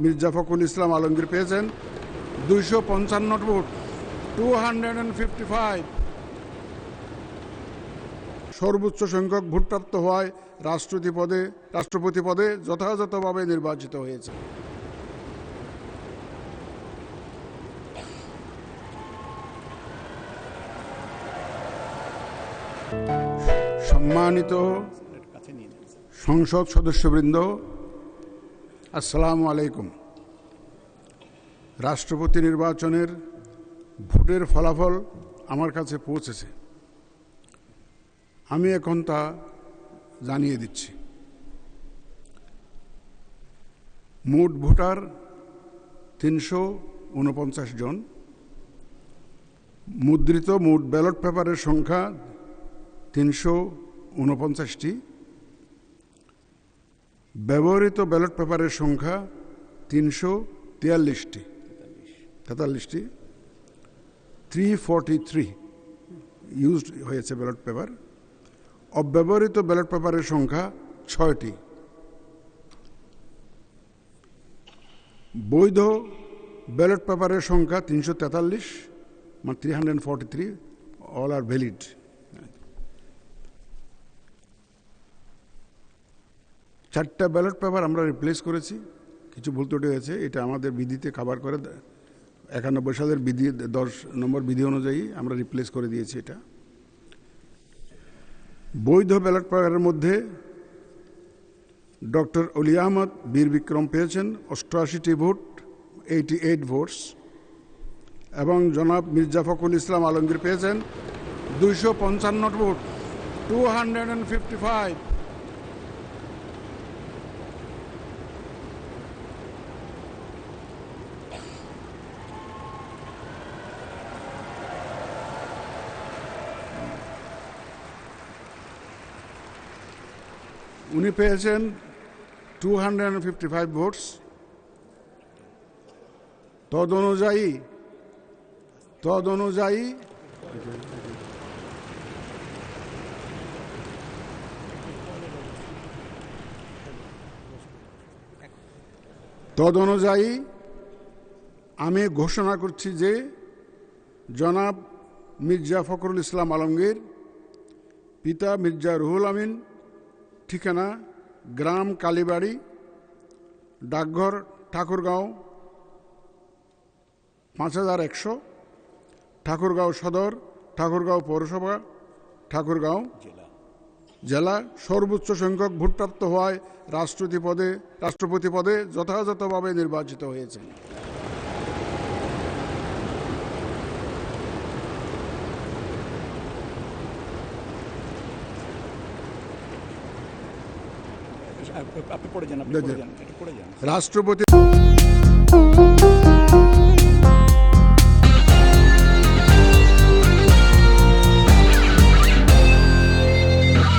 মির্জা ফখরুল ইসলাম আলমগীর পেয়েছেন 255 ভোট, 255। সর্বোচ্চ সংখ্যক ভোটপ্রাপ্ত হওয়ায় রাষ্ট্রপতি পদে যথাযথভাবে নির্বাচিত হয়েছে। সম্মানিত সংসদ সদস্যবৃন্দ, আসসালামু আলাইকুম। রাষ্ট্রপতি নির্বাচনের ভোটের ফলাফল আমার কাছে পৌঁছেছে। আমি এখন তা জানিয়ে দিচ্ছি। মোট ভোটার 349 জন। মুদ্রিত মোট ব্যালট পেপারের সংখ্যা 349টি। ব্যবহৃত ব্যালট পেপারের সংখ্যা 343টি। 343 ইউজড হয়েছে ব্যালট পেপার। অব্যবহৃত ব্যালট পেপারের সংখ্যা 6টি। বৈধ ব্যালট পেপারের সংখ্যা 343, মানে 343, অল আর ভ্যালিড। চারটা ব্যালট পেপার আমরা রিপ্লেস করেছি, কিছু ভুল ত্রুটি হয়েছে। এটা আমাদের বিধিতে কভার করে 91 সালের বিধি 10 নম্বর বিধি অনুযায়ী আমরা রিপ্লেস করে দিয়েছি এটা। বৈধ ব্যালট পেপারের মধ্যে ডক্টর অলি আহমদ বীর বিক্রম পেয়েছেন 88টি ভোট, 88 ভোটস, এবং জনাব মির্জা ফখরুল ইসলাম আলমগীর পেয়েছেন 255 ভোট, 255। উনি পেয়েছেন 255 ভোটস। তদ অনুযায়ী আমি ঘোষণা করছি যে জনাব মির্জা ফখরুল ইসলাম আলমগীর, পিতা মির্জা রুহুল আমিন, ঠিকানা গ্রাম কালীবাড়ি, ডাকঘর ঠাকুরগাঁও 5100, ঠাকুরগাঁও সদর, ঠাকুরগাঁও পৌরসভা, ঠাকুরগাঁও জেলা, সর্বোচ্চ সংখ্যক ভোটপ্রাপ্ত হওয়ায় রাষ্ট্রপতি পদে যথাযথভাবে নির্বাচিত হয়েছে। রাষ্ট্রপতি